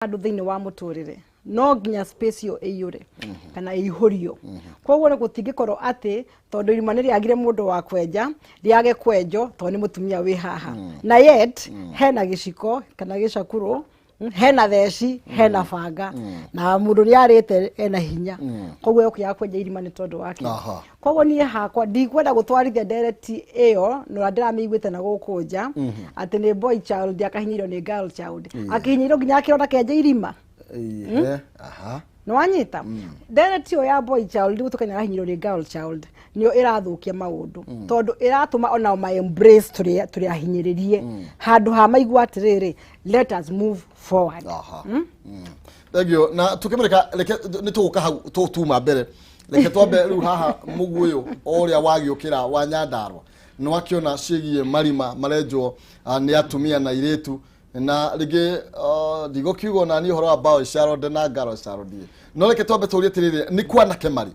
andu thiini wa muturire no nginya space yo iyure kana ihurio koguo ne gutingikorwo ati tondu irima ni riagire mundu wa kwenja riage kwenjo to ni mutumia wi haha na yet hena giciko kana gicakuro hena theci hena banga na mundu ni arite ena hinya koguo yokia kwenja irima ni tondu wake koguo nie hakwa ndikwenda gutwarithia direct iyo no ndiramiguite na gukunja ati ni boy child akahinyiro ni girl child akihinyiro nginya akirona kenja irima no anyita direct yo ya boy child gutukanya akahinyiro ni girl child niyo irathukia maundu tondu iratuma ona ma embrace turi ahinyiririe handu ha maigua atiriri let us move forward. Thegio na tukimereka reke nituguka hau tutuma mbere reke twambe riu haha muguyo oria wagiukira wa Nyandarua no akiona cigie marima marenjwo ni atumia na iretu na rige digo kiugo na ni horo about Sharode na Garo Sharode no reke twambe turie tirire ni kwanake mari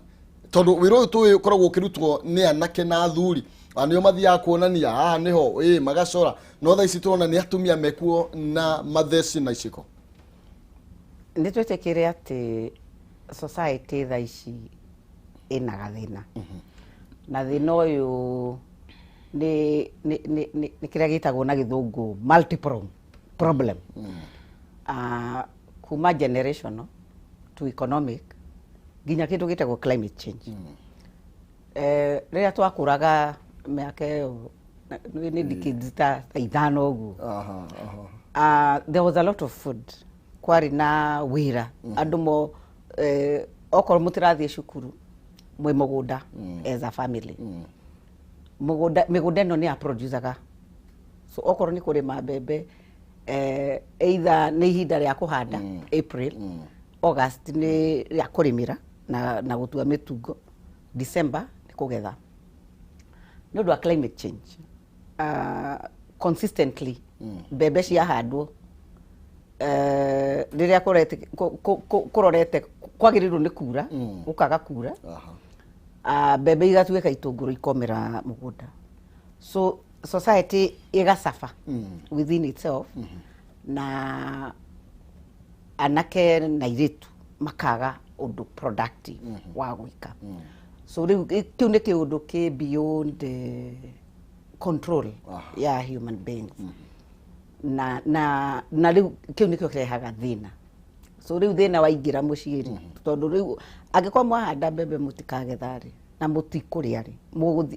tondu wiro tu koragwo kirutwo ni anake na athuri anio mathia kuonania niho magacora no tha ici turona ni atumia mekuo na matheci na iciko ni twetekire ati society tha ici ina gathina na thina uyu ni kiria gitagwo na githungu multiple problem kuma generational to economic ginya kindu gitagwo climate change riria twakuraga miaka ni decades ta ithano ugu there was a lot of food kwari na wira andu mo okoro mutirathie cukuru mwe mugunda as a family migunda no ni a producerga so okoro ni kurima mbembe either ni ihinda ria kuhanda April August ni ria kurimira na gutua mitungo December ni kugetha no do climate change consistently mbembe cia handwo riria kurorete kwagirirwo ni kura ukaga kura mbembe igatuika itunguru ikomera mugunda so society igasafa within itself na anake na iritu makaga undu productive wa gwika so kiu ni kiundu ki beyond control ya human beings na riu kiu ni kio kirehaga thina so riu thina waingira muciiri tondu riu angikwa mwahanda mbembe mutikagethari na mutikuriari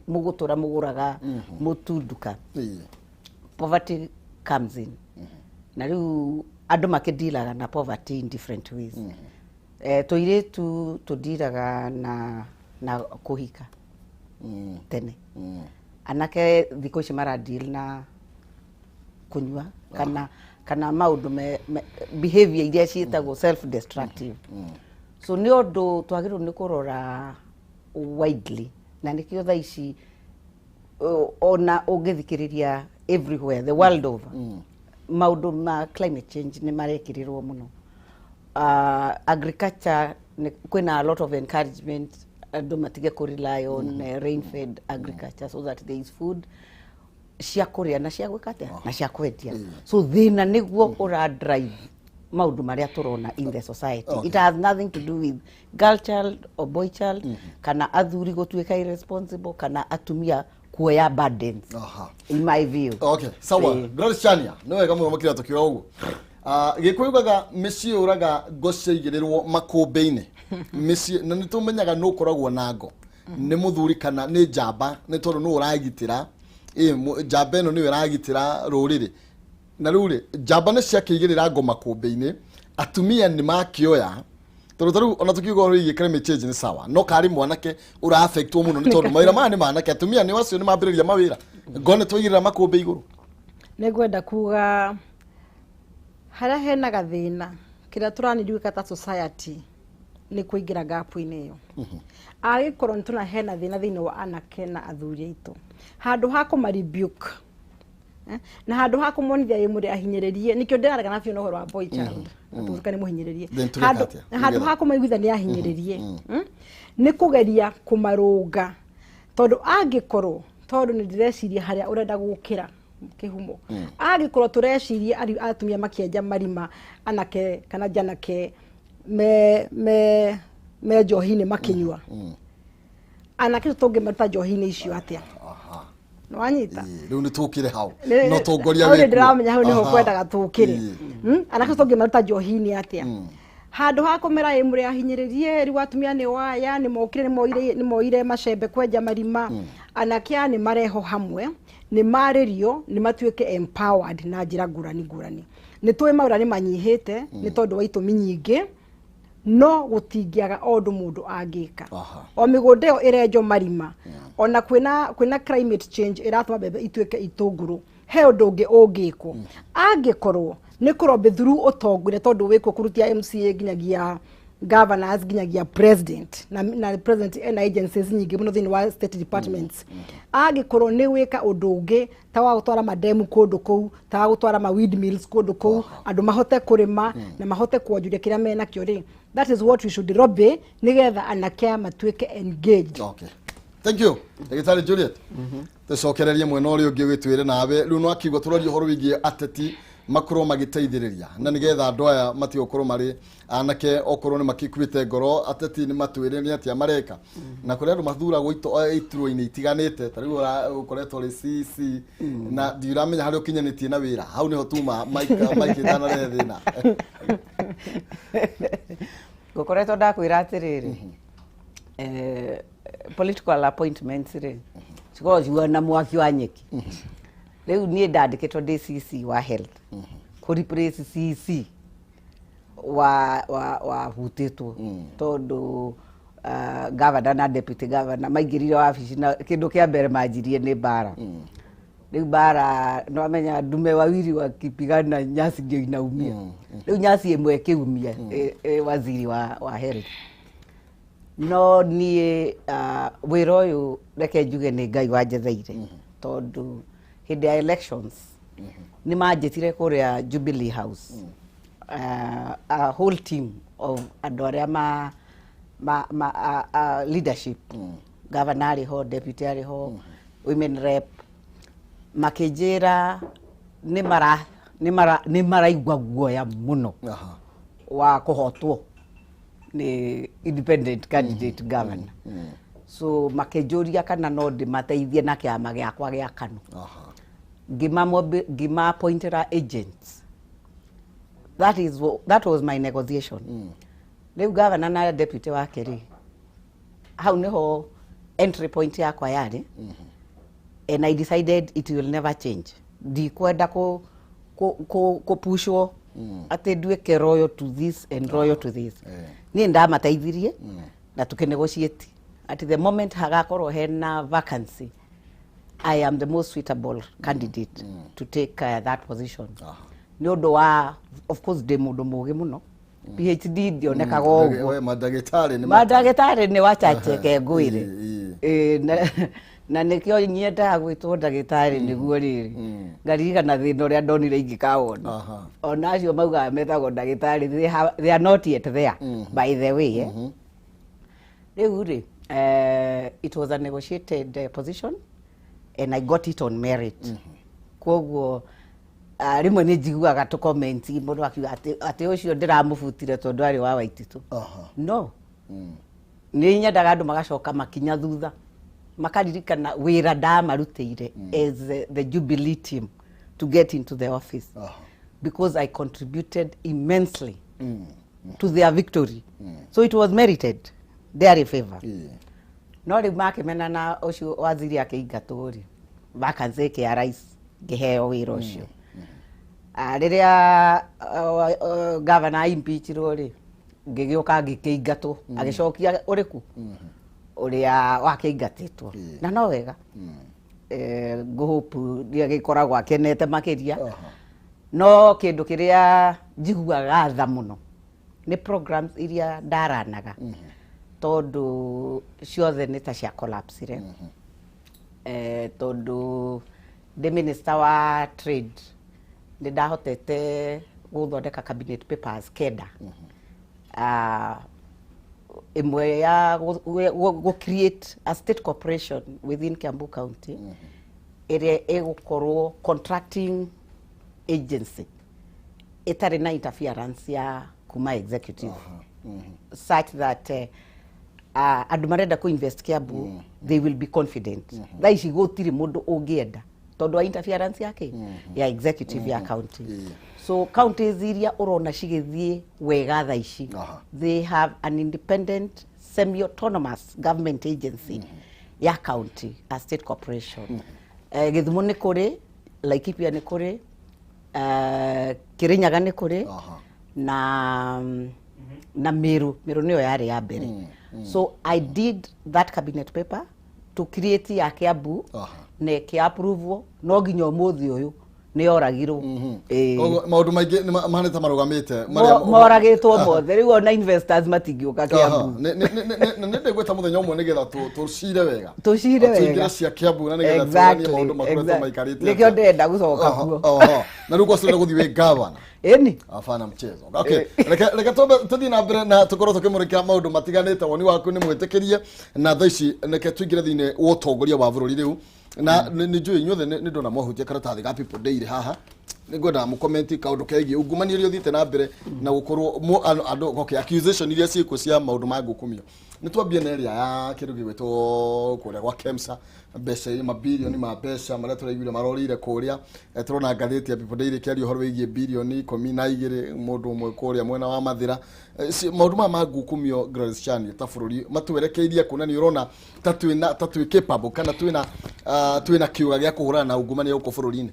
mugutura muguraga mutunduka poverty comes in na riu andu makidilaga na poverty in different ways tuiritu tudiraga na kuhika tene anake thiko ici mara deal na kunywa kana maundu behavior iria ciitagwo self destructive so ni undu twagirwo ni kurora widely na nikio tha ici ona ungithikiriria everywhere the world over maundu ma climate change ni marekirirwo muno agriculture kwina a lot of encouragement andu matige ku rely on rain fed agriculture so that there is food cia kuria na cia gwikate na cia kwendia so thina niguo ura drive maundu maria turona in the society it has nothing to do with girl child or boy child kana athuri gutuika irresponsible kana atumia kuoya burdens in my view sawa Gratiania no wega muno makira tukiwa ugu gikuyugaga misi uraga goceigirerwo makumbe-ini misi na nitumenyaga no koragwo na ngo ni muthuri kana ni njamba ni tondu no uragitira njamba ino ni uragitira ruriri na ruri njamba ni ciakigirira ngo makumbe-ini atumia ni makioya tondu ona tukiuga rigi climate change ni sawa no kari mwanake ura affectwo muno ni tondu mawira mani manake atumia ni wacio ni mambiriria mawira ngone twigirira makumbe iguru ni gwenda kuga haria hena gathina kiria turaniduika ta society ni kuingira gap-ini iyo agikorwo ntuna hena thina thiini wa anake na athuri aitu handu ha kumaribuke na handu ha kumonithia yimuri ahinyiririe nikio ndiraga na biu horo wa boy child tuka ni muhinyiririe handu ha kumaiguitha ni ahinyiririe ni kugeria kumarunga tondu angikorwo tondu ni ndireciria haria urenda gukira kihumo agikorwo tureciria atumia makienja marima anake kana janake me njohi-inĩ makinyua anake tũngĩmaruta njohi-inĩ icio atia no anyita riu ni tukire hau no tongoria wetu ndiramenya hau niho kwendaga tukire anake tũngĩmaruta njohi-inĩ atia handu ha kumera muri ahinyiririe riu atumia ni waya ni mokire ni moire macembe kwenja marima anake ni mareho hamwe ni maririo ni matuike empowered na njira ngurani ni twi maura ni manyihite ni tondu wa itumi nyingi no gutingiaga ondu mundu angika o migunda yo irenjo marima ona kwina climate change iratuma bebe ituike itunguru he undu ungi ungikwo angikorwo ni kurombe through utongure tondu wikwo kurutia MCA ginyagia governors ginyagia president na president and agencies nyingi muno thini wa state departments angikorwo ni wika undu ungi ta wa gutwara mademu kundu kou ta wa gutwara ma windmills kundu kou andu mahote kurima na mahote kuonjuria kiria mena kio ri that is what we should robe nigetha anake matuike engaged. Okay, thank you Ndagĩtarĩ Juliet. Tucokererie mwena ũrĩa ũngĩ wĩtwĩre nawe rĩu no akiuga tũrorie ũhoro wĩgiĩ ateti makorwo magĩteithĩrĩria na nĩgetha andũ aya matigokorwo marĩ anake okorwo nĩ makikuĩte ngoro ateti nĩ matwĩre nĩ atia mareka na kũrĩa andũ mathuragwo iturwa-inĩ itiganĩte ta rĩu ũkoretwo rĩ CC na ndiramenya harĩa ũkinyanĩtie na wĩra hau nĩho tuma Mike ndanarehe thĩna ngukoretwo ndakwĩra atĩrĩrĩ political appointments rĩ cikoragwo ciuana mwaki wa nyeki riu niĩ ndandĩkĩtwo ndĩ CC wa health ku replace CC wa hutĩtwo tondu governor na deputy governor maingĩrire wabici na kĩndũ kĩa mbere manjirie nĩ mbara riu mbara no amenya ndume wawili wakipigana nyasi ndio inaumia riu nyasi ĩmwe ĩkĩumia waziri wa health no niĩ wĩra ũyũ reke njuge nĩ Ngai wanjetheire tondu hĩndĩ ya elections nĩ manjĩtire kũrĩa Jubilee House a whole team of andũ arĩa leadership governor arĩho deputy arĩho women rep makĩnjĩra nĩ maraigua guoya mũno wa kũhotwo nĩ independent candidate governor so makĩnjũria kana no ndĩmateithie na kĩama gĩakwa gĩa KANU gima appointed agents. That was my negotiation. Riu governor na deputy wake ri hau niho entry point yakwa yari and I decided it will never change. Ndikwenda ko pushwo ati nduike royal to this and royal to this. Ni ndamateithirie na tukinegotiate at the moment hagakorwo hena vacancy I am the most suitable candidate to take that position. Ni undu wa of course de mundu mugi muno PhD ndionekaga ũguo madagĩtarĩ nĩ wachacheke ngwire na nikio nyendaga gwĩtwo ndagĩtarĩ nĩguo rĩrĩ ngaririkana thĩna ũrĩa ndonire ingĩkawona ona acio maugaga metagwo ndagĩtarĩ they are not yet there by the way rĩu rĩ it was a negotiated position and I got it on merit koguo rimwe nĩ njiguaga tu comment mũndũ akiuga atĩ ũcio ndĩramũbutire tondũ arĩ wa Waititu no nĩ nyendaga andũ magacoka makinya thutha makaririkana wĩra ndamarutĩire as the Jubilee team to get into the office because I contributed immensely to their victory so it was merited their favor no rĩu makĩmena na ũcio waziri akĩingatwo rĩ vacancy ya rais ngĩheo wĩra ũcio rĩrĩa governor impeachirwo rĩ ngĩgĩũka ngĩkĩingatwo agĩcokia ũrĩku ũrĩa wakĩingatĩtwo na no wega ngũhope nĩagĩkoragwo akenete makĩria no kĩndũ kĩrĩa njiguaga tha mũno nĩ programs iria ndaranaga tondu ciothe nĩ ta cia collapse tondu the minister wa trade nĩ ndahotete gũthondeka cabinet papers kenda imwe ya go create a state corporation within Kiambu County ĩrĩa ĩgũkorwo contracting agency ĩtarĩ na interference ya kuma executive such that andũ marenda ku-invest Kiambu they will be confident thaa ici gũtirĩ mũndũ ũngĩenda tondũ wa interference yake ya executive ya county so counties iria ũrona cigĩthiĩ wega thaa ici they have an independent semi-autonomous government agency ya county a state corporation Gĩthumo nĩ kũrĩ Laikipia nĩ kũrĩ Kirinyaga nĩ kũrĩ na Meru nĩyo yarĩ ya mbere so I did that cabinet paper to create ya Kiambu na ĩkĩ-approve no nginya ũmũthĩ ũyũ nĩ yoragirwo maũndũ maingĩ mahanĩta marũgamĩte moragĩtwo mothe rĩu ona investors matingĩũka Kiambu nĩ ndĩgwĩta mũthenya ũmwe nĩgetha tũcire wega tũingĩre cia Kiambu na nĩgetha tuonanie maũndũ makoretwo maikarĩte nĩkĩo ndĩrenda gũcoka kuo na rĩu gwacĩrĩra gũthiĩ wĩ gavana ĩni afana mchezo okay reke tũthiĩ na mbere na tũkorwo tũkĩmũrĩkĩra maũndũ matiganĩte woni waku nĩ mwĩtĩkĩrie na thaa ici reke tũingĩre thĩinĩ wa ũtongoria wa bũrũri rĩu na nĩ njũĩ inyuothe nĩ ndona mwahutia karatathi ga people day haha nĩ ngwenda mũkomenti kaũndũ kegiĩ ungumania ũrĩa ũthiĩte na mbere na gũkorwo andũ okay accusation iria ciĩkuo cia maũndũ ma ngukumio nĩ twambie na ĩrĩa ya kĩndũ gĩgwĩtwo kũrĩa gwa KEMSA mbeca mabilioni ma mbeca marĩa tũraiguire marorire kũrĩa tũrona ngathĩti ya people day kĩaria ũhoro wĩgiĩ bilioni 12 mũndũ ũmwe kũrĩa mwena wa Mathira maũndũ ma ngukumio Grace Chani ta bũrũri matwerekeirie kuona nĩ ũrona ta twĩ capable kana twĩna kĩũga gĩa kũhũrana na ungumania gũkũ bũrũri-inĩ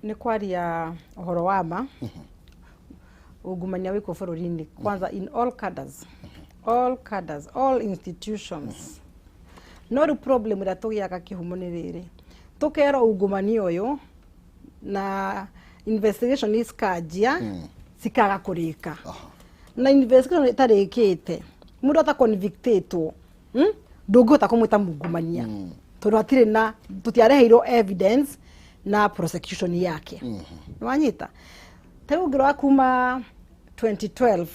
nĩ kwaria ũhoro wa ma ungumania wĩkũ bũrũri-inĩ kwanza in all institutions no the problem ĩrĩa tũgĩaga kĩhumo nĩ rĩrĩ tũkerwo ungumania ũyũ na investigation iskajia cikaga kũrĩka na investigation ĩtarĩkĩte mũndũ ataconvictĩtwo ndũngĩhota kũmwĩta mungumania tondũ hatirĩ na tũtiareheirwo evidence na prosecution yake nĩwanyita ta rĩu ngĩrora kuma 2012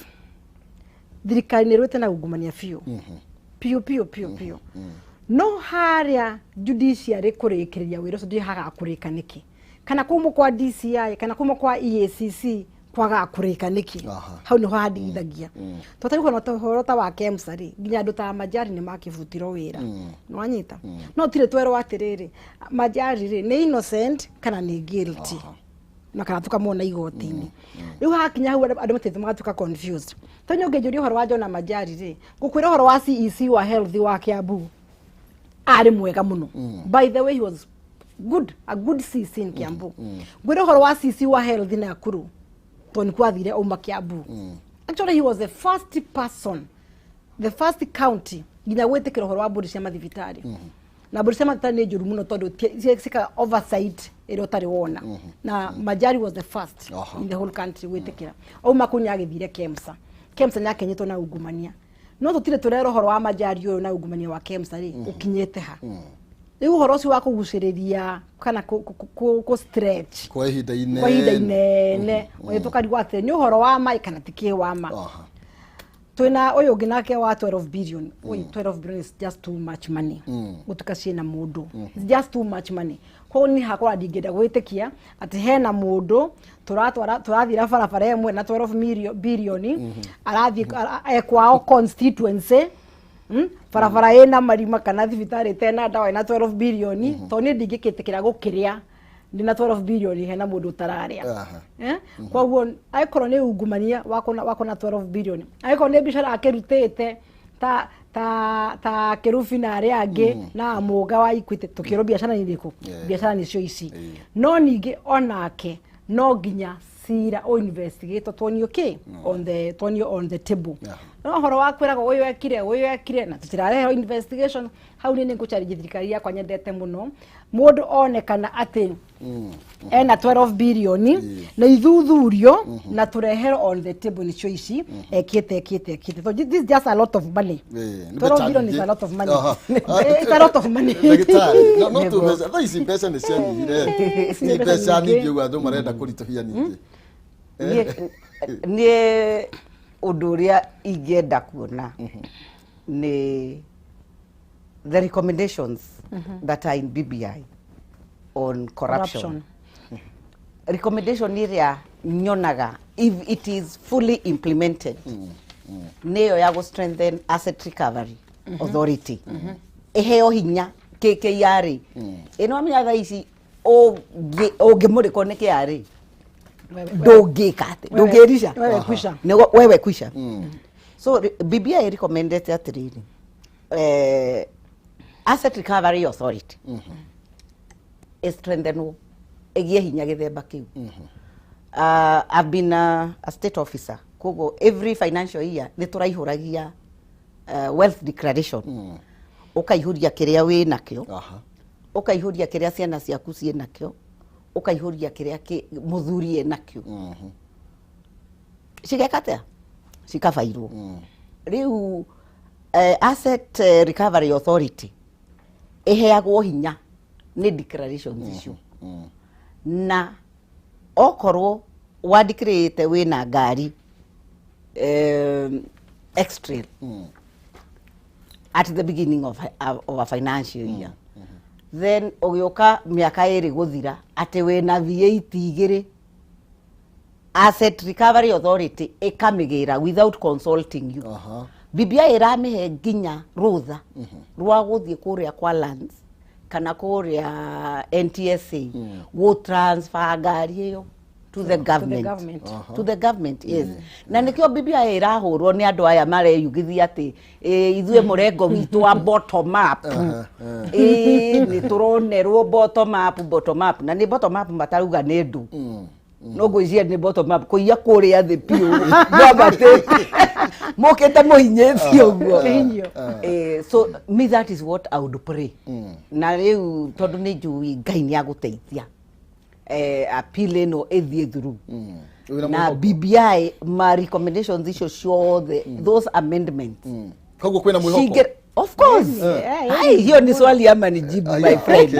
thirikari nĩrwĩte na ungumania biũ no harĩa judiciary kũrĩkĩrĩria wĩra ũcio haga kũrĩka nĩkĩ kana kuma kwa DCI kana kuma kwa EACC kwaga kũrĩka nĩkĩ hau nĩho handithagia tũtarĩ na ũhoro ta wa KEMSA rĩ nginya andũ ta Majari nĩ makĩbutirwo wĩra nĩwanyita no tire twerwo atĩrĩrĩ Majari rĩ nĩ innocent kana nĩ guilty na kana tukamona igoti-inĩ rĩu hakinya hau andũ matete magatuka confused tonyo ngĩnjũria ũhoro wa John Majari rĩ ngũkwĩra ũhoro wa CEC wa health wa Kiambu arĩ mwega mũno by the way he was a good CEC in Kiambu ngwĩra ũhoro wa CEC wa health na Nakuru toni kwathire uma Kiambu actually he was the first person the first county nginya gwĩtĩkĩra ũhoro wa mbũri cia mathibitarĩ na mbũri cia mathibitarĩ nĩ njũru mũno tondũ cika oversight ĩrĩa ũtarĩ wona na Majari was the first in the whole country gwĩtĩkĩra auma kũnya agĩthire KEMSA nĩ akenyĩtwo na ungumania no tũtirĩ tũrero ũhoro wa Majari ũyũ na ungumania wa KEMSA rĩ ũkinyĩte ha rĩu ũhoro ũcio wa kũgucĩrĩria kana kũ stretch kwa ihinda inene tũkarigwo atĩ nĩ ũhoro wa ma kana ti wa ma twĩna ũyũ ũngĩ nake wa 12 billion 12 billion is just too much money gũtuka ciĩna mũndũ it's just too much money kwa ni hakora ndingĩenda gwĩtĩkia atĩ hena mũndũ tũrathira barabara ĩmwe na 12 billion arathiĩ ekwao constituency barabara ĩna marima kana thibitarĩ tena ndawa ĩna 12 billion to nĩ ndingĩkĩtĩkĩra gũkĩrĩa ndina 12 billion hena mũndũ tararĩa kwa hiyo aikorwo nĩ ungumania wako na 12 billion aikorwo nĩ biashara akĩrutĩte ta Kerubi na arĩa angĩ na mũga wa Equity tukĩrwo biashara nĩ irĩkũ biashara nĩcio ici no ningĩ onake no nginya cira o investigate tuonio on the table no horo wa kwĩraga ũyũ ekire na tũtirarehe investigation hau nĩ ngũcarĩria thirikari yakwa nyendete mũno mũndũ onekana atĩ ena 12 billion na ithuthurio na tũreherwo on the table nĩcio ici ekĩte so this is just a lot of money 12 billion is a lot of money it's a lot of money no tu these pesa nĩ cianyihire ni pesa nyingĩ ũguo andũ marenda kũritũhia ningĩ niĩ ũndũ ũrĩa ingĩenda kuona nĩ the recommendations that are in BBI on corruption. Recommendation iria nyonaga, if it is fully implemented, neyo ya go strengthen asset recovery authority. Eheo hinya KKR. Eno amenya tha ici ongemuri kone KRA. Ndungikate. Ndungirisha. Wewe kwisha. Wewe kwisha. So BBI recommended atiriri. Asset recovery authority. Strengthen egie hinya githemba kiu. I've been a state officer. Kogo every financial year ni turaihuragia wealth declaration. Ukaihuria kiria we nakyo. Ukaihuria kiria ciana ciaku cie nakyo. Ukaihuria kiria muthuri nakyo. Cigekatea cikabairwo. Riu asset recovery authority eheagwo hinya ni declarations icio. Na okorwo wadicrate wina ngari extra at the beginning of a financial year, then ogioka miaka iri guthira ati wina VAT igiri, asset recovery authority ikamigira without consulting you. BBI iramihe nginya rutha rwa guthie kuria kwa lands kana kuria NTSA go transfer ngari iyo to the government. To the government, yes. Na nikio BBI irahurwo ni andu aya mareyugithia ati ithue murengo witu wa bottom up. Ni turonerwo bottom up na ni bottom up mataruga ni ndu. No gwizia ni bottom up kuia kuria thi piu mwabate mokete muhinyesi uguo. So me that is what I would pray. Na riu tondu ni njui Ngai ni aguteithia appeal no ethie through. Na BBI my recommendations issue show those amendments. Kogo kwena mwihoko. Of course. Hai hiyo ni swali ama ni jibu my friend.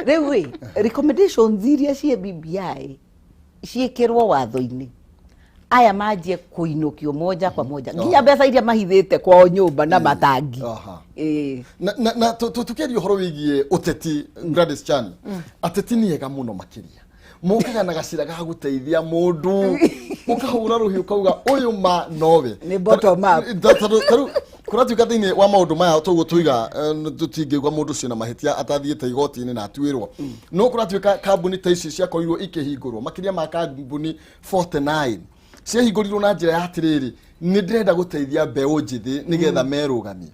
Rewe recommendations iria cie BBI ciekirwo watho-ini aya manjie kuinukio moja kwa moja nginya mbeca iria mahithite kwao nyumba na matangi. Na tukiaria horo wigie uteti Gladys Chani, ateti ni ega muno makiria mukaga na gacira ga guteithia mundu mukahura ruhiu kauga uyu ma nowe ni bottom up taru kuratuika thiini wa maundu maya tuguo tuiga tutingigwa mundu cio na mahitia atathiite igoti-ini na atuirwo no kuratuika kambuni ta ici cia koirwo ikihingurwo makiria ma kambuni 49 cia hingurirwo na njira ya atiriri ni ndirenda guteithia mbeu njithi nigetha merugamie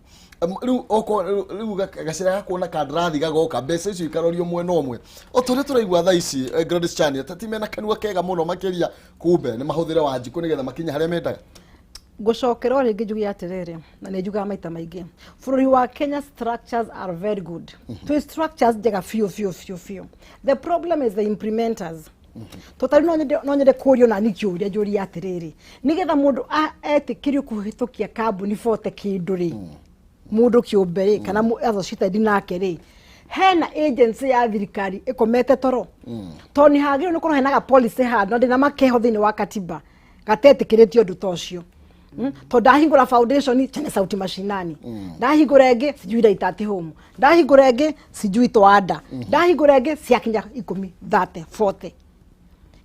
riu gacira gakuona kandrathi gagoka mbeca icio ikarorio mwena omwe otore turaigwa tha ici Gladys Chani atatimena kanua kega muno makiria kumbe ni mahuthire wanjiku nigetha makinya haria mendaga gucokerwo ringi njugi atiriri na ni njuga maita maingi bururi wa Kenya structures are very good. To structures njega few. The problem is the implementers. Totari no nyende kurio na nikiuria njuri atiriri nigetha mundu etikirio kuhitukia kambuni forte kinduri mundu kiumbere kana associated nake ri hena agency ya thirikari ikomete toro toni hagiro no kono henaga policy hard no na makeho thini wa katiba gatetikiritie ndu tocio to ndahingura foundation chane sauti mashinani ndahingura enge sijui daitati home ndahingura enge sijui toada ndahingura enge siakinya 10 30 40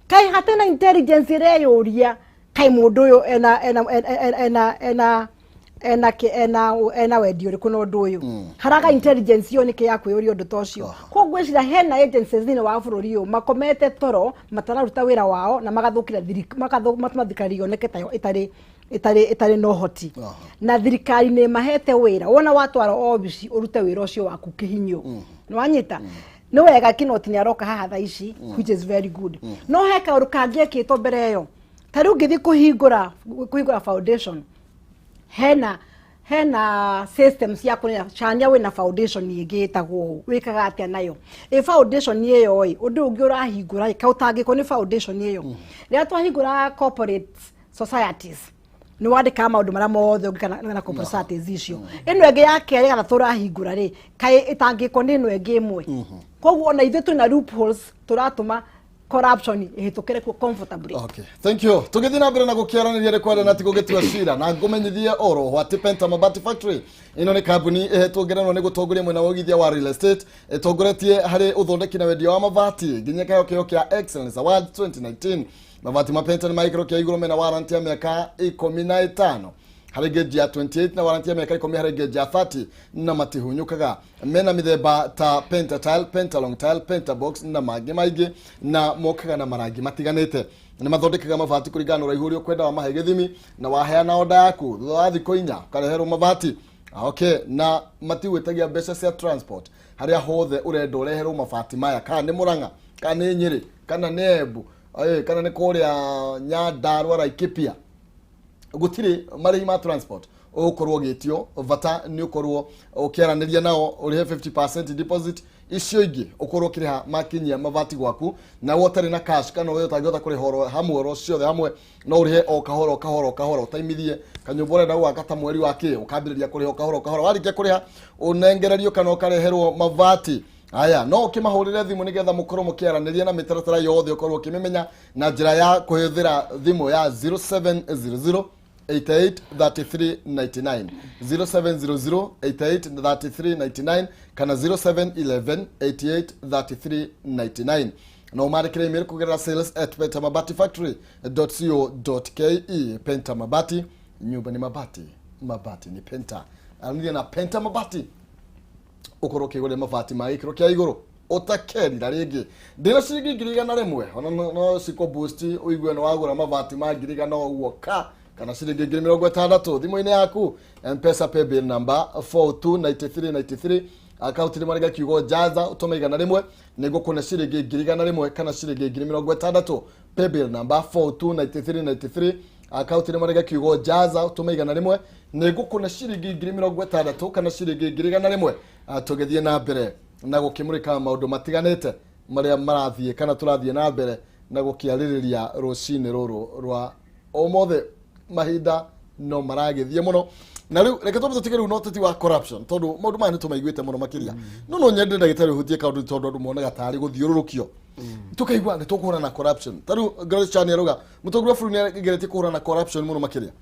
kai hatena intelligence reyoria kai mundu yo ena wedio ri kuno ndu uyu haraga intelligence yo nike yakwiyuria ndu tocio ko gwicira hena agencies thini wa bururi yo makomete toro matararuta wira wao na magathukira thirikari yoneke tayo itari no hoti na thirikari ni mahete wira wona watwara obisi urute wira ucio waku kihinyo nwanyita no wega kinoti ni aroka haha tha ici which is very good no heka urukangie kito mbere yo tari ungithi kuhingura foundation hena systems ya kunya chania we na foundation yigitagwo wikaga atia nayo foundation yeyo undu ungi urahingura kautangiko ni foundation yeyo ria twahingura corporate societies ni wandika maundu maria mothe kana corporate societies icio ino enge yake kana turahingura ri kai itangiko ni ino enge imwe koguo ona ithe tuna loopholes turatuma corruption ihitukire ku comfortably. Okay, thank you. Tugithi na mbere na gukiaraniria rekwenda na tigo getua cira na ngumenyithie oro wa Penta Mabati Factory. Ino ni kambuni ihetwo ngerenwa ni gutongoria mwena wa ugithia wa real estate itongoretie hari uthondeki na wendia wa mabati nginya kiheo kia Excellence Award 2019. Mabati ma Penta ni maikiro kia iguru mena warranty ya miaka 15 hari geji ya 28 na warranty ya miaka 10 hari geji ya 30 na matihunyukaga mena mithemba ta Penta Tile, Penta Long Tile, Penta Box na mangĩ maingĩ na mokaga na marangi matiganĩte. Nĩ mathondekaga mabati kũringana na ũraihu ũrĩa ũkwenda wa mahe gĩthimi na waheana oda yaku thutha wa thikũ 4 ũkareherwo mabati. Okay, na matiwĩtagia mbeca cia transport harĩa hothe ũrenda ũreherwo mabati maya kana nĩ Mũrang'a kana nĩ Nyĩrĩ kana nĩ Embu kana nĩ kũrĩa Nyandarua Laikipia gutiri marĩhi ma transport ukorwo gitio vata ni ukorwo ukiaraniria nao urihe 50% deposit icio ingi ukorwo kiriha makinyia mabati gwaku na wotari na cash kana wewe utangĩhota kũrĩha hamwe ro ciothe hamwe no urihe o kahoro utaimithie kanyũmba ũrenda gwaka ta mweri wa kĩ ukambĩrĩria kũrĩha kahoro warĩkia kũrĩha unengererio kana ukareherwo mabati. Aya no ukimahurire thimu nigetha mukorwo mukiaraniria na mitaratara yothe ukorwo ukimemenya na njira ya kuhithira thimu ya 0700 883399 0700883399 kana 0711883399 na umarikire email kugerera sales@pentamabatifactory.co.ke. Penta Mabati, nyumba ni mabati, mabati ni Penta. Arudia na Penta Mabati ukoro kigore mabati maikiro kia iguru utakerira ringi ndina ciringi 100 ona no siko boost uigwe no wagura mabati ma 100 no uoka kana ciringi 60 thimu-ini yaku. M-Pesa paybill number 429393 account ni marega kiugo jaza utome 100 nego kuna ciringi 100 kana ciringi 60 paybill number 429393 account ni marega kiugo jaza utome 100 nego kuna ciringi 60 kana ciringi 100 tugethie na mbere na gukimurika maundu matiganite maria marathie kana turathie na mbere na gukiaririria rucini ruru rwa omothe mahinda no maragethie muno na riu reke tũtige riu no tũti wa corruption tondu maundu maya nĩ tũmaiguĩte muno makiria no nyende ndagĩtarĩ hutie kaundu tondu andũ monaga tarĩ gũthiũrũrũkio tukaigua nĩ tũkũhũrana na corruption taru Grace Chani aruga mũtongoria wa bũrũri nĩ ageretie kũhũrana na corruption muno makiria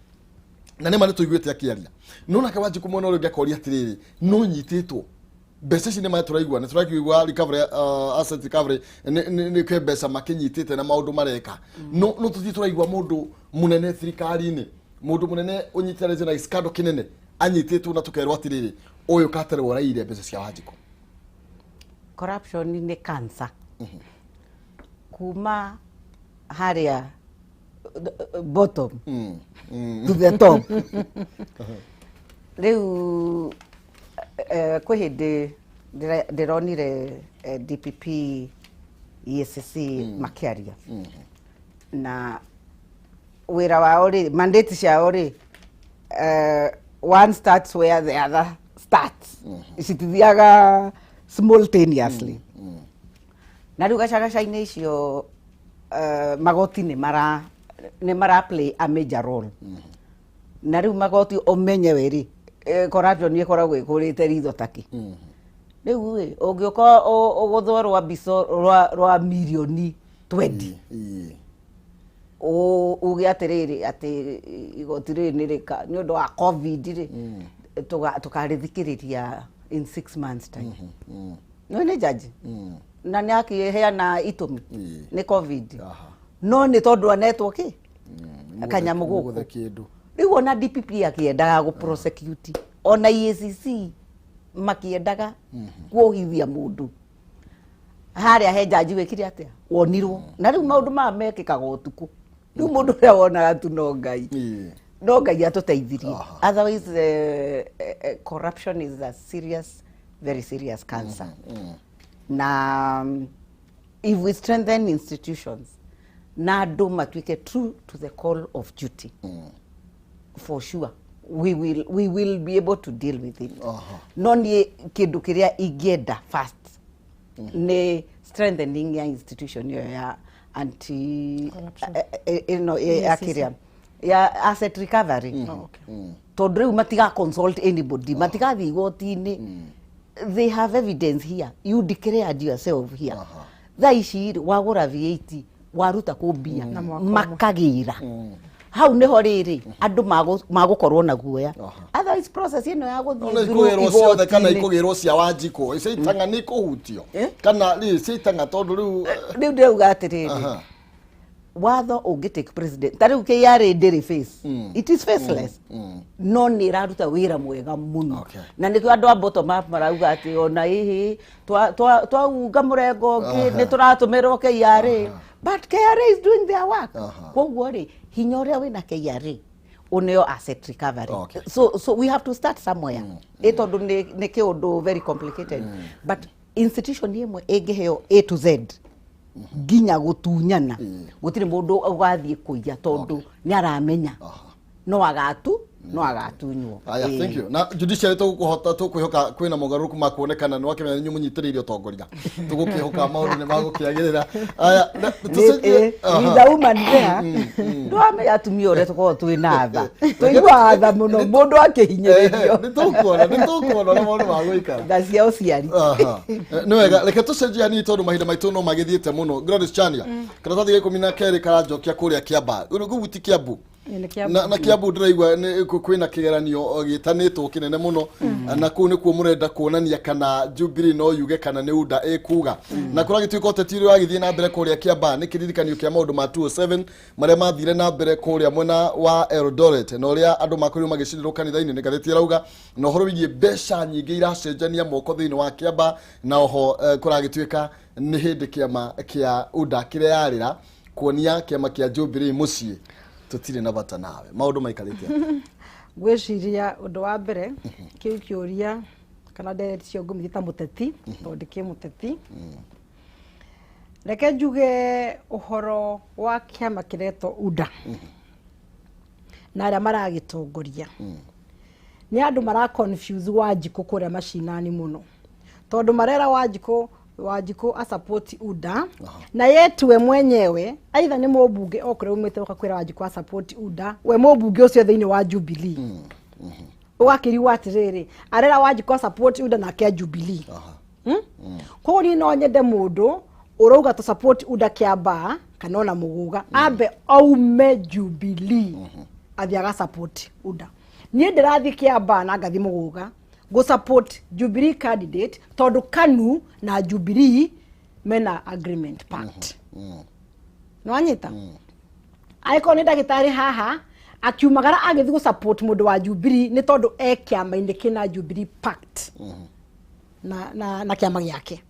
na nĩ ma nĩ tũiguĩte akĩaria no nake wanjikũ mwena ũrĩa ũngĩakoria atĩrĩrĩ no nyitĩtwo mbeca ici nĩ ma tũraigua nĩ tũraigua recovery asset recovery nĩ kwe mbeca makinyitĩte na maũndũ mareka no tũthiĩ tũraigua mũndũ munene thirikari-inĩ mundu munene unyitarĩte na iskado kinene anyitĩtwo na tukerwo atirĩrĩ ũyũ katerwo raire mbeca cia Wanjikũ. Corruption ni cancer. Kuma haria bottom to the top. Riu kwĩ hĩndĩ ndĩronire DPP EACC makiaria na wira wao ri mandate ciao ri one starts where the other starts citithiaga simultaneously na riu gacagaca-inĩ icio magoti nĩ mara play a major role na riu magoti ũmenyewe ri corruption nĩ ĩkoragwo ĩkũrĩte ritho taki riu ũngĩũka ũgũthwo rwa mirioni 20 uge atiriri ati igoti riri nirika ni undu wa covid ri tukarithikiriria in 6 months time no ni jaji na ni akiheana itumi ni covid no ni tondu anetwo ki akanyamu guku riu ona DPP akiendaga gu prosecute ona EACC makiendaga kuohithia mundu haria he jaji wikire atia wonirwo na riu maundu ma mekikaga utuku riu mundu ria wonaga tu no ngai atuteithirie otherwise corruption is a serious, very serious cancer. Na if we strengthen institutions na andu matuike true to the call of duty for sure we will be able to deal with it. No ni kindu kiria ingienda first ni strengthening ya institution ya anti akiria ya asset recovery tondu riu matiga consult anybody matigathi igoti-ini they have evidence here, you declared yourself here tha ici wagura VAT waruta kumbia Na mwaka ũmwe. makagira hau niho riri andu magukorwo na guoya otherwise process ino ya Ona guthie ikugirwo ciothe kana ikugirwo cia Wanjikũ icio itanga ni kuhutio kana icio itanga tondu riu ndeuga atiriri watho ungitake president tariu KRA ndiri face it is faceless no ni raruta wira mwega muno Okay. na nikio andu a bottom up marauga ati ona hihi twauga murengo ngi ni turatumirwo KRA but KRA is doing their work koguo ri hinya uria wina KRA uneo asset recovery Okay. so we have to start somewhere tondu ni kiundu very complicated but institution imwe ingiheo A to Z ginya gutunyana gutire mundu ugathie kuiya tondu ni aramenya no agatunywo aya thank you na judiciary tugukuhota tukwihoka kwina mugaruruku ma kuonekana ni wakimenya nyu munyitiririo tongoria tugukihoka maundu ni magukiagirira aya tucenjie ida woman there ndo ame atumia ore tuko twina tha tuigwa tha muno mundu akihinyiririo ni tukuona na maundu ma gwikara gacia uciari ni wega reke tucenjie ni tondu mahinda maitu no magithiete muno Gladys Chania kana tathi 12 karajokia kuria Kiamba urugu ti Kiambu na Kiambu ndiraigwa kwina kigeranio gitanitwo kinene muno na kuu ni kuo murenda kuonania kana Jubilee no yuge kana ni UDA ikuga na kuragituika utetirio agithie na mbere kuria Kiamba ni kiririkanio kia maundu ma 207 maria mathire na mbere kuria mwena wa Eldoret na uria andu makorirwo magicindirwo kanitha-ini ni gatheti rauga no horo wigie mbeca nyingi iracenjania moko thiini wa Kiamba na oho kuragituika ni hindi kiama kia UDA kiria yarira kuonia kiama kia Jubilee mucii tutire na bata nawe maundu maikarite gwiciria undu wa mbere kiu kiuria kana nderetio ngumithita muteti tondu ki muteti reke njuge uhoro wa kiama kireto UDA na aria maragitongoria ni andu mara confuse Wanjikũ kuria macinani muno tondu marera Wanjikũ a support UDA na yetwe mwenyewe aidha ni mubunge okore umite ukakwira Wanjikũ a support UDA we mubunge ucio thiini wa Jubilee ugakiriwa atiriri arera Wanjikũ a support UDA na kia Jubilee koguo ni no nyende mundu urauga to support UDA Kiamba kana ona muguga ambe aume Jubilee athiaga support UDA ni ndirathi Kiamba na ngathi muguga go support Jubilee candidate tondu KANU na Jubilee mena agreement pact no anyita aiko ni ndagitari haha akiumagara agithi go support mundu wa Jubilee ni tondu kiama-ini kina Jubilee pact na kiama giake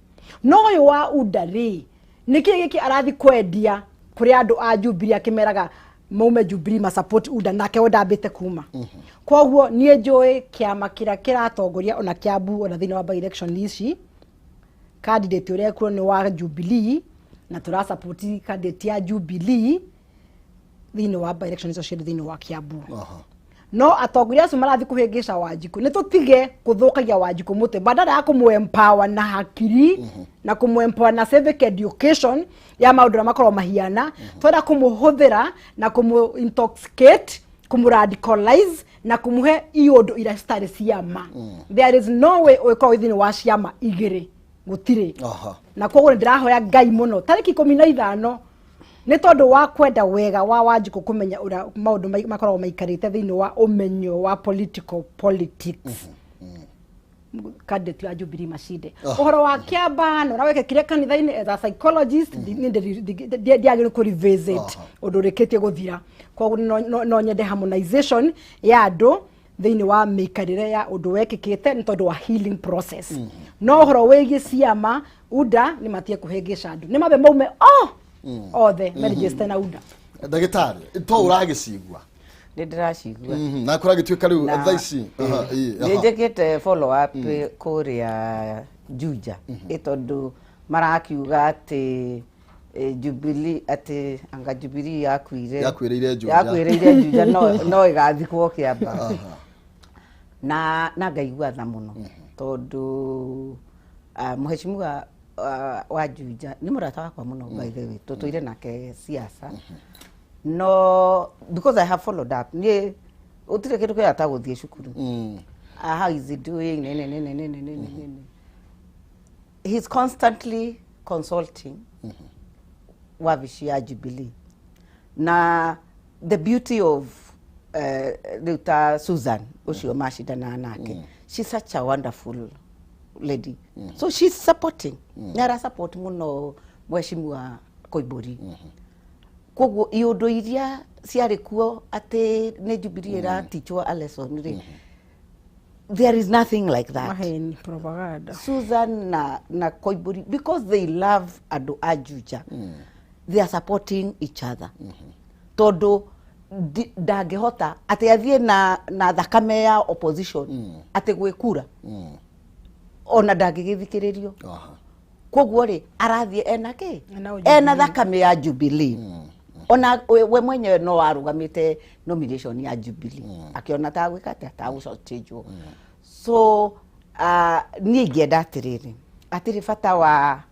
no uyu wa UDA ri niki giki arathi kwendia kuri andu a Jubilee akimeraga maume Jubilee ma support UDA nake ndambite kuma koguo nie njui kiama kira kiratongoria ona Kiambu ona thini wa by election ici candidate uria kuo ni wa Jubilee na tura support candidate ya Jubilee thini wa by election icio cia thini wa Kiambu no atongoria acio marathi kuhingica Wanjikũ ni tutige kuthukagia Wanjikũ muti badala ya kumempower na hakiri na kumempower na civic education ya maundu makorwo mahiana twenda kumuhuthira na kumu intoxicate kumuradicalize na kumuhe iondo ira stari ciama there is no way uko within wa ciama igiri gutire na koguo ndirahoya Ngai muno tariki 15 ni tondu wa kwenda wega wa Wanjikũ kumenya ura maundu makorwo maikarite thiini wa umenyo wa politics candidate ya Jubilee macinde uhoro wa Kiamba no raweke kire kanitha-ini as a psychologist ndiagire ku revisit undu rikitie guthira koguo no nyende harmonization ya andu thiini wa mikarire ya undu wekikite ni tondu wa healing process no uhoro wigi ciama UDA ni matie kuhingica andu ni mabe maume othe register na UDA ndagitari to uragicigua ndiracigua na kuragituika riu thaici njikite follow up kuria Juja itondu marakiuga ati Jubilee ati anga Jubilee yakwiriire Juja no igathikwo Kiamba na ngaigua tha muno tondu muheshimiwa wa Juja ni murata wakwa muno by the way tutuire nake siasa no because I have followed up ni utire kitu kia taguthie cukuru how is he doing he's constantly consulting wabici ya Jubilee. Na the beauty of Dr. Susan ucio mashidana nake, she's such a wonderful lady. So she's supporting. Nara support muno mheshimiwa Koimburi. Koguo iondo iria ciarĩ kuo ati ne Jubilee ra tichwa lesson ri. There is nothing like that. Maheni propaganda. Susan na Koimburi, because they love andu a Juja, they are supporting each other. Todo ndangĩhota ati athie na thakame ya opposition ati gwikura ona ndangĩgĩthikĩrĩrio. Koguo ri arathie enake ena thakame ya Jubilee. Ona we mwenyewe no arugamite nomination ya Jubilee akiona ta gwikate ta gucotejo. So ni ingĩenda atĩrĩ bata wa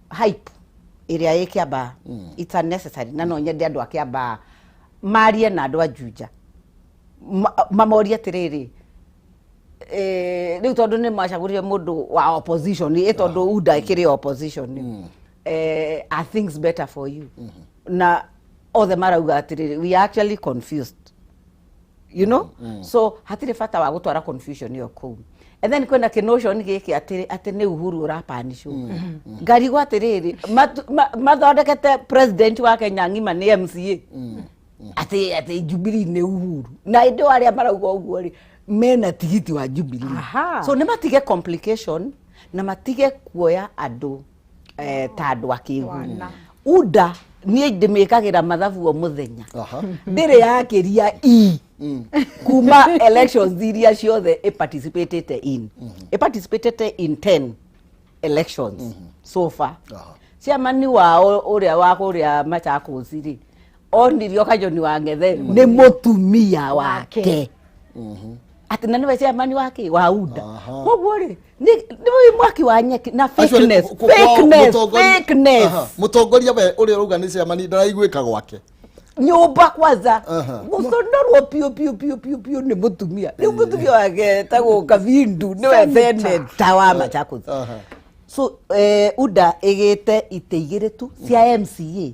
hype iria ikiamba it's unnecessary na no nyende andu akiamba marie na andu a Juja mamorie atĩrĩrĩ riu tondu ni macagurire mundu wa opposition tondu UDA ikiri opposition are things better for you na othe marauga atĩrĩrĩ we are actually confused, you know. So hatire bata wa gutwara confusion yo kuu. And then kwenda kinotion giki ati ni Uhuru urapanisho ngari gwa atiriri mathondekete president wa Kenya ngima ni MCA ati Jubilee ni Uhuru na indo aria marauga uguo ri mena tigiti wa Jubilee. So ne matige complication na matige kuoya andu ta andu akigu UDA ni ndimikagira mathabu o muthenya ndire yakiria kuma elections iria ciothe participated in participated in 10 elections so far. Ciamani wao uria wa kuria Machakos ri onirio Kajoni wa Ngethe ni mutumia wake ati na niwe ciamani wake wa UDA. Koguo ri ni mwaki wa nyeki na fakeness. Mutongoria we uria ruga ni ciamani ndaraiguika gwake nyumba kwanza musondorwo pio ni mutumia ni mutumia wake tago Kavindu niwe seneta wa Machakos. So UDA igite ite tu cia MCA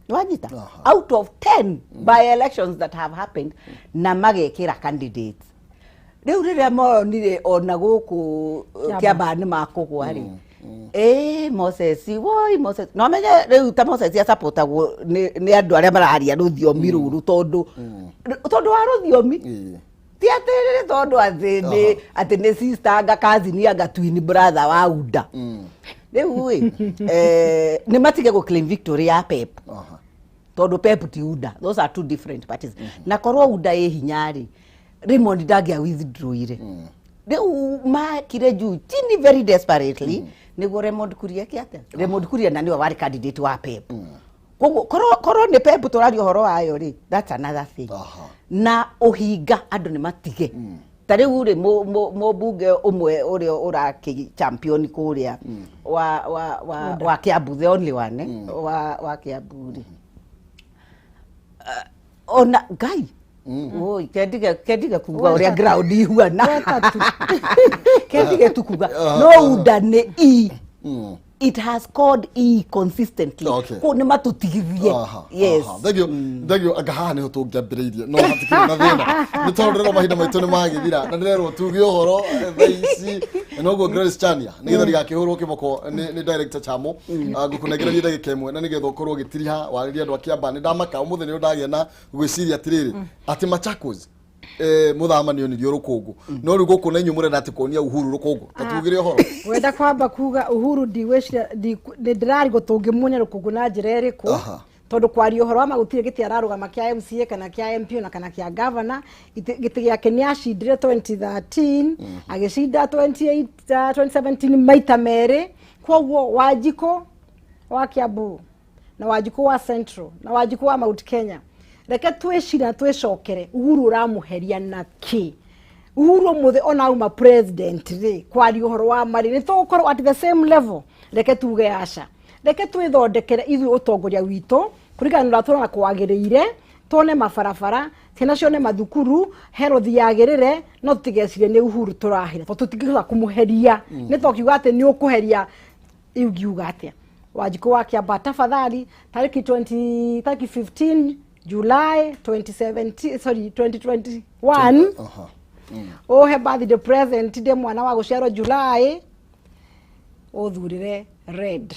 wanyita out of 10 by elections that have happened na magekira candidates. Riu riria monire ona guku kiamba ni makugwa ri Moses no menye riu ta Moses ya supportagwo ni andu aria mararia ruthiomi ruru tondu wa ruthiomi ti atiriri tondu ati ni sister anga cousin anga twin brother wa UDA. Riu ni matige go claim victory ya Pep tondu Pep ti UDA, those are two different parties. Na korwo UDA ye hinyari Raymond Dagia withdraw ire riu makire juu chini very desperately niguo Raymond Kuria kiate Raymond Kuria na niwe wari candidate wa Pep. Koguo korwo ni Pep turario horo ayo ri that's another thing. Na uhinga andu ni matige tari uri mo bunge umwe uria uraki champion kuria wa Kiambu, the only one wa Kiambu ri ona gai oi kendiga kugwa uria ground ihuana kendiga tukuga no UDA ne it has called consistently ko ni matutigithie. Yes, thank you agaha ne to ngambiririe no hatikire na thina ni tondu ro mahinda maitu ni magithira na ndirero tugi uhoro thaisi no go Grace Chania ni githari gakihurwo kiboko ni director chamo ngukunegereria ndagika imwe na nigetha ukorwo gitiriha wariria andu akiamba ni ndamaka umuthi ni ndagia na gwiciria atiriri ati Machakos muthama ni onirio rukungu no ri guku nenyu murenda ati konia Uhuru rukungu tatugire horo wenda kwamba kuga Uhuru ndiwecira ndirari gutungimunya rukungu na njireri ku tondu kwari uhoro wa magutire giti ararugama kia MCA kana kia MP na kana kia governor giti giake ni acindire 2013 agicinda 2017 maita meri. Koguo Wanjiko wa Kiambu na Wanjiko wa Central na Wanjiko wa Mount Kenya reke twicira twicokere Uhuru uramuheria na ki Uhuru muthe ona uma president ri kwari uhoro wa mari ni tukorwo at the same level. Reke tuge aca reke twithondekere ithu utongoria wito kurigana na twana kwagiriire tone mabarabara tina cione mathukuru health yagirire no tutigecire ni Uhuru turahira to tutigirwa kumuheria ni tokiuga ati ni ukuheria ingiuga atia Wanjiku wakiamba tafadhali tariki 15 July 2021 ohe birthday present de mwana wa guciarwo July uthurire red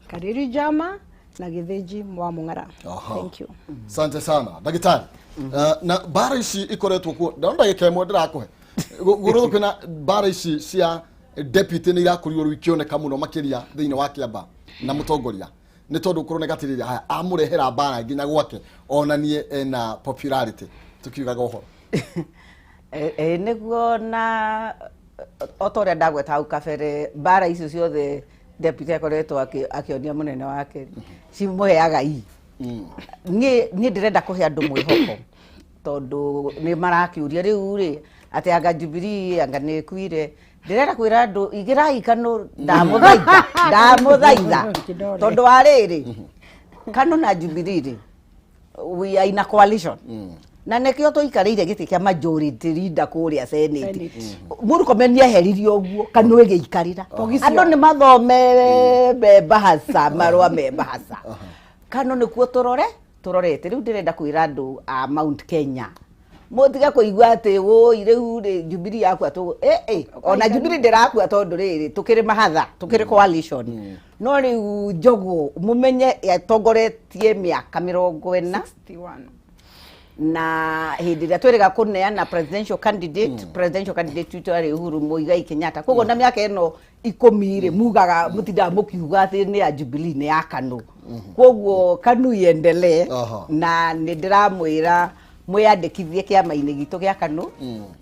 Kariri Jama na Githinji mwa Mung'ara. Thank you. Asante sana ndagitari. Na bara ici ikoretwo ku ndonda gikemwe ndirakuhe guruthu kwina bara ici cia deputy ni irakurio rwikioneka muno makiria thiini wa Kiamba na mutongoria ni tondu kuroneka tiriri haya amurehera bara nginya gwake onanie na popularity tukiugaga uhoro niguo na otoria ndagweta hau kabere bara icio ciothe deputy akoretwo akionia munene wake cimuheaga nie ndirenda kuhe andu mwihoko tondu ni marakiuria riu ri ati anga Jubilee anga ni kuire ndirenda kwira andu igirai kanu ndamuthaitha tondu ariri kanu na Jubilee we are in a coalition na nekio tuikarire giti kia majority leader kuria senate Murkomen yeheririo guo kanu egiikarira andu ni mathome bahasa marwa me bahasa kanu ni kuo turorete riu ndirenda kwira andu a Mount Kenya motiga kuigua ati woi riu Jubilee yakwa tu ona Jubilee ndirakua tondu riri tukiri mahatha tukiri coalition no riu Njogu mumenye yatongoretie miaka 61 na hindi ria twiriga kuneana presidential candidate tutari Uhuru Muigai Kenyatta kogo na miaka eno 10 mugaga mutinda mukiuga ati ni ya Jubilee ni ya Kanu kogo Kanu iendelee na ndiramwira mwiyandikithie kiama-ini gitu gia Kanu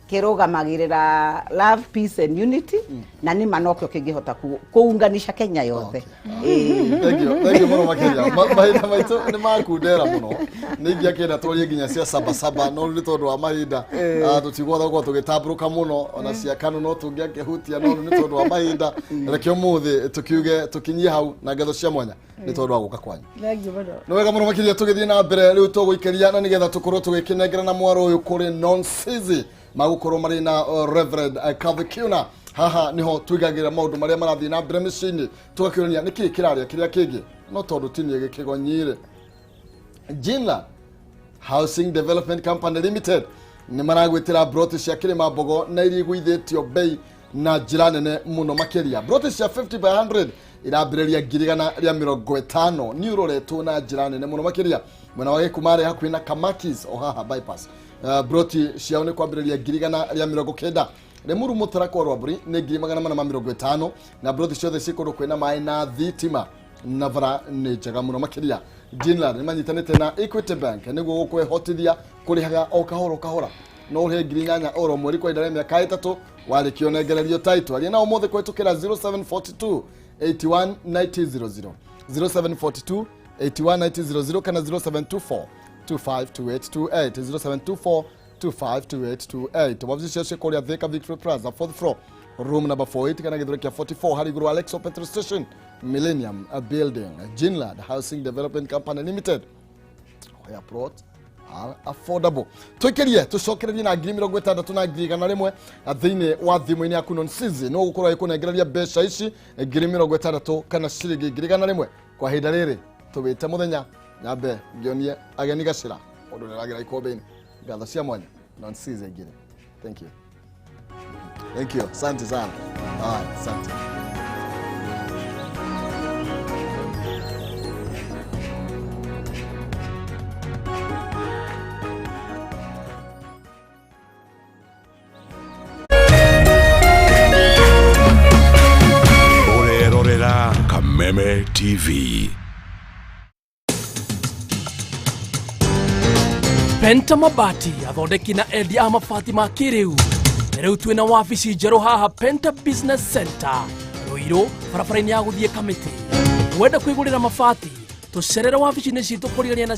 kirugamagirira love, peace and unity na ni manokyo kingihota kuunganisha Kenya yothe. Thank you muno makiria mahinda maitu ni makundera muno ni ngiakenda twarie nginya cia saba no ni tondu wa mahinda tutigwatha gwa tugitamburuka muno ona cia Kanu no tungiakehutia no ni tondu wa mahinda rekio muthi tukiuge tukinyie hau na ngetho cia mwanya ni tondu wa guka kwanyu. No wega muno makiria tugithie na mbere riu tuguikeria na nigetha tukorwo tugikinengera na mwaro uyu kuri nonsense magukoro mari na Reverend Kayu Ka haha niho twigagira maundu maria marathi na mbere micini tugakironia niki kiraria kiria kingi no tondu tinie gikigonyire Jinla Housing Development Company Limited ni maragwitira broti cia kirima mbogo na iri gwithitio bei na njira nene muno makiria broti cia 50 by 100 irambiriria girigana ria 50 ni uroretwo na njira nene muno makiria mwena wa Kumare hakuhi na Kamakis ohaha bypass broti ciao ni kwambiriria girigana ria 90 remuru mutarako wa Rwaburi ni girigana 450 na broti ciothe cikorwo kwina mai na thitima na vara ni njega muno makiria Jinla ni manyitanite na Equity Bank niguo gukwehotithia kurihaga o kahora no he girinyanya oro mweri kwa idara miaka 3 warikio negererio title ali na omothe kwetukira 0742 819000 0742 819000 kana 0724 252828 0724 252828 wabzisha shekoria Thika Victory Plaza 4th floor room number 48 kana githurkia 44 hari guru Alex Petrol Station Millennium Building Jinlad Housing Development Company Limited where plot are affordable tukirie tucokererie na 60 na 100 thiini wa thimu-ini yaku nonsense no gukorwo ikunegereria mbeca ici 60 kana ciringi 100 kwa hinda riri tubite muthenya nyambe ngionie ageni gacira undu niragira ikombe-ini ngatho cia mwanya nonsense ngire. Thank you asante sana asante. Kameme TV. Penta Mabati athondeki na endia a mabati ma kiriu riu twina wabici njeru haha Penta Business Center Ruiru barabara-ini ya guthie Kamiti wenda kwigurira mabati tucerere wabici-ini citu kurigania na